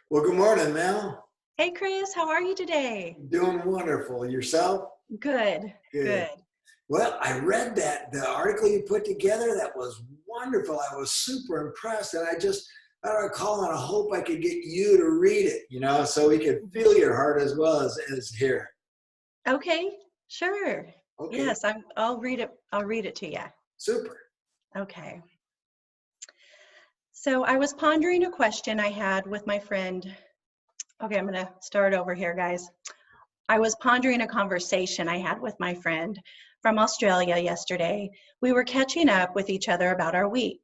Well, good morning, Mel. Hey Chris, how are you today? Doing wonderful. Yourself? Good, Good. good. Well, I read the article you put together. That was wonderful. I was super impressed, and I thought I'd call and I hope I could get you to read it, so we could Mhm. feel your heart as well as hear it. Okay, sure. Okay, Yes, I'll read it. I'll read it to you. super. Okay. So I was pondering a question I had with my friend. Okay, I'm gonna start over here, guys. I was pondering a conversation I had with my friend from Australia yesterday. We were catching up with each other about our week.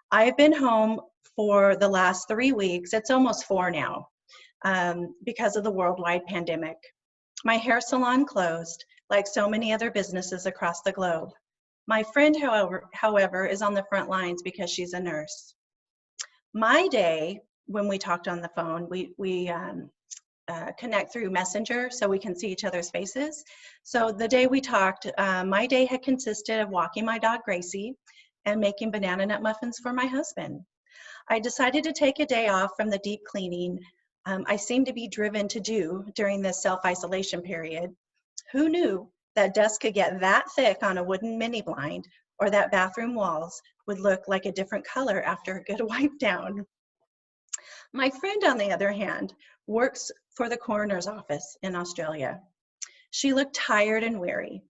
I've been home for the last 3 weeks. It's almost 4 now, because of the worldwide pandemic. My hair salon closed, like so many other businesses across the globe. My friend, however, is on the front lines because she's a nurse. My day, when we talked on the phone, we connect through Messenger so we can see each other's faces. So the day we talked, my day had consisted of walking my dog Gracie and making banana nut muffins for my husband. I decided to take a day off from the deep cleaning I seem to be driven to do during this self-isolation period. Who knew that dust could get that thick on a wooden mini blind, or that bathroom walls would look like a different color after a good wipe down? My friend, on the other hand, works for the coroner's office in Australia. She looked tired and weary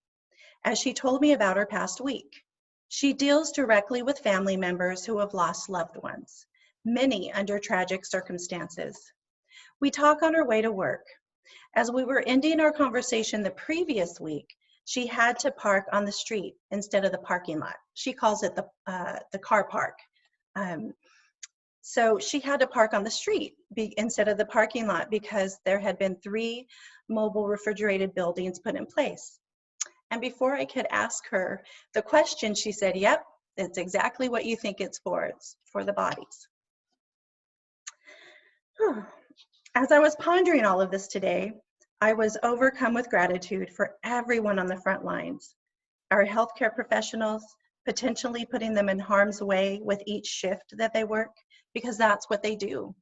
as she told me about her past week. She deals directly with family members who have lost loved ones, many under tragic circumstances. We talk on our way to work. As we were ending our conversation the previous week, she had to park on the street instead of the parking lot. She calls it the car park. Um, so she had to park on the street instead of the parking lot because there had been 3 mobile refrigerated buildings put in place. And before I could ask her the question, she said, "Yep, it's exactly what you think it's for. It's for the bodies." As I was pondering all of this today, I was overcome with gratitude for everyone on the front lines, our healthcare professionals, potentially putting them in harm's way with each shift that they work, because that's what they do.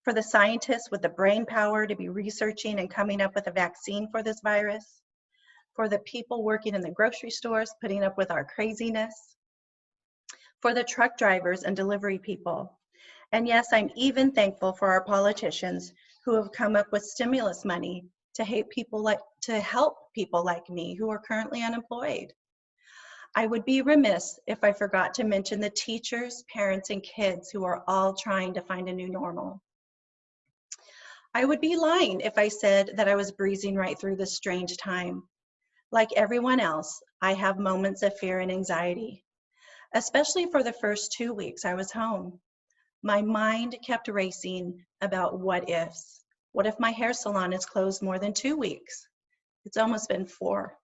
For the scientists with the brain power to be researching and coming up with a vaccine for this virus. For the people working in the grocery stores, putting up with our craziness. For the truck drivers and delivery people. And yes, I'm even thankful for our politicians who have come up with stimulus money to help people like me who are currently unemployed. I would be remiss if I forgot to mention the teachers, parents, and kids who are all trying to find a new normal. I would be lying if I said that I was breezing right through this strange time. Like everyone else, I have moments of fear and anxiety, especially for the first 2 weeks I was home. My mind kept racing about what ifs. What if my hair salon is closed more than 2 weeks? It's almost been 4.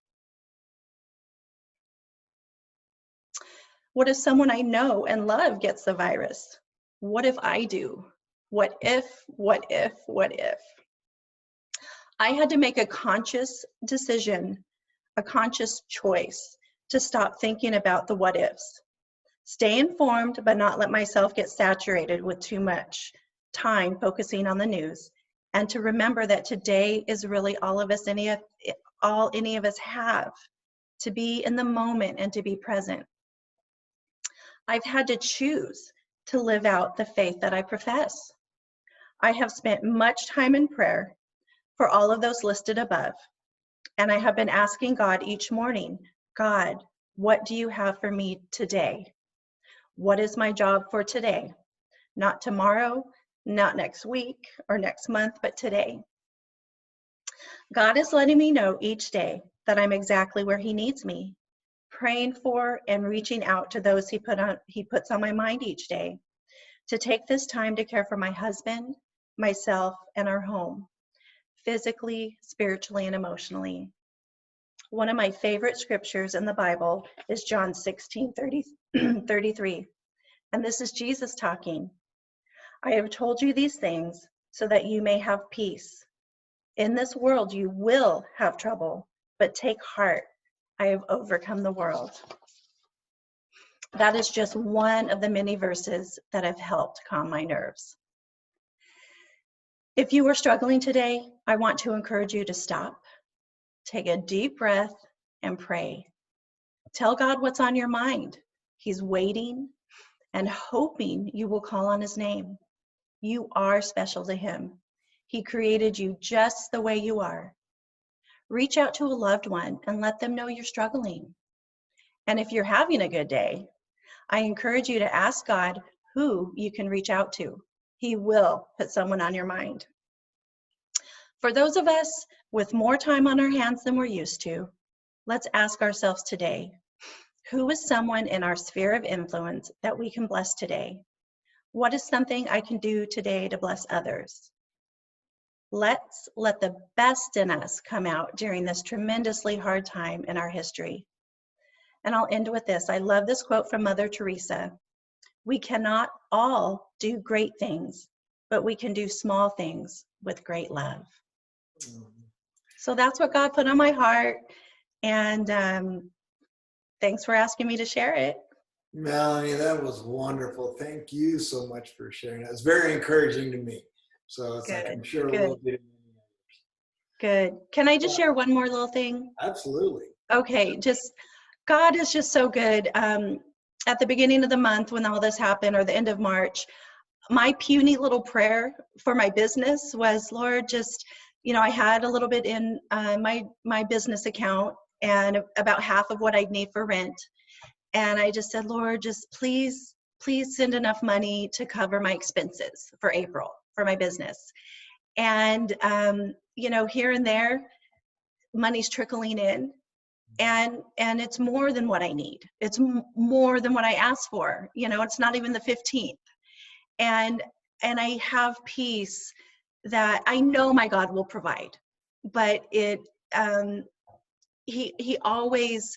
What if someone I know and love gets the virus? What if I do? What if, what if, what if? I had to make a conscious decision, a conscious choice to stop thinking about the what ifs. Stay informed, but not let myself get saturated with too much time focusing on the news, and to remember that today is really all any of us have, to be in the moment and to be present. I've had to choose to live out the faith that I profess. I have spent much time in prayer for all of those listed above, and I have been asking God each morning, God, what do you have for me today? What is my job for today? Not tomorrow, not next week or next month, but today. God is letting me know each day that I'm exactly where He needs me, praying for and reaching out to those He puts on my mind each day, to take this time to care for my husband, myself, and our home, physically, spiritually, and emotionally. One of my favorite scriptures in the Bible is John 16:33. And this is Jesus talking. I have told you these things so that you may have peace. In this world you will have trouble, but take heart. I have overcome the world. That is just one of the many verses that have helped calm my nerves. If you are struggling today, I want to encourage you to stop, take a deep breath, and pray. Tell God what's on your mind. He's waiting and hoping you will call on his name. You are special to him. He created you just the way you are. Reach out to a loved one and let them know you're struggling. And if you're having a good day, I encourage you to ask God who you can reach out to. He will put someone on your mind. For those of us with more time on our hands than we're used to, let's ask ourselves today, who is someone in our sphere of influence that we can bless today? What is something I can do today to bless others? Let's let the best in us come out during this tremendously hard time in our history. And I'll end with this. I love this quote from Mother Teresa. We cannot all do great things, but we can do small things with great love. So that's what God put on my heart. And thanks for asking me to share it. Melanie, that was wonderful. Thank you so much for sharing that. It's very encouraging to me. So it's like, I'm sure it will be to many others. Good. Can I just share one more little thing? Absolutely. Okay, God is just so good. At the beginning of the month when all this happened, or the end of March, my puny little prayer for my business was, Lord, just, I had a little bit in my business account and about half of what I'd need for rent. And I just said, Lord, just please send enough money to cover my expenses for April for my business. And, here and there, money's trickling in. And it's more than what I need. It's more than what I asked for. It's not even the 15th. And I have peace that I know my God will provide. But he always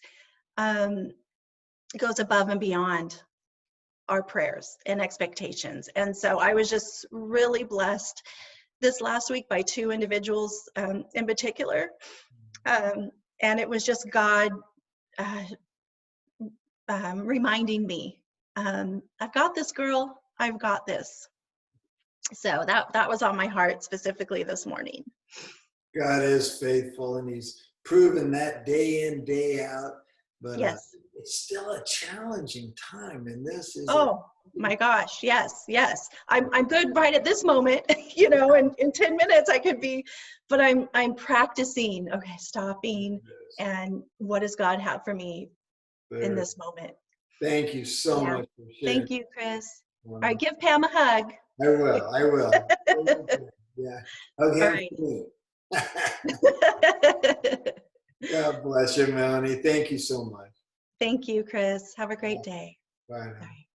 goes above and beyond our prayers and expectations. And so I was just really blessed this last week by two individuals in particular. And it was just God reminding me, I've got this, girl, I've got this. So that was on my heart specifically this morning. God is faithful, and he's proven that day in, day out. But yes. It's still a challenging time, and this is my gosh, yes. I'm good right at this moment, in 10 minutes I could be, but I'm practicing, stopping, and what does God have for me in this moment. Thank you so much for sharing. Thank you, Chris. All right, give Pam a hug. I will. Yeah. Okay. All right. God bless you, Melanie. Thank you so much. Thank you, Chris. Have a great day. Bye now. Bye.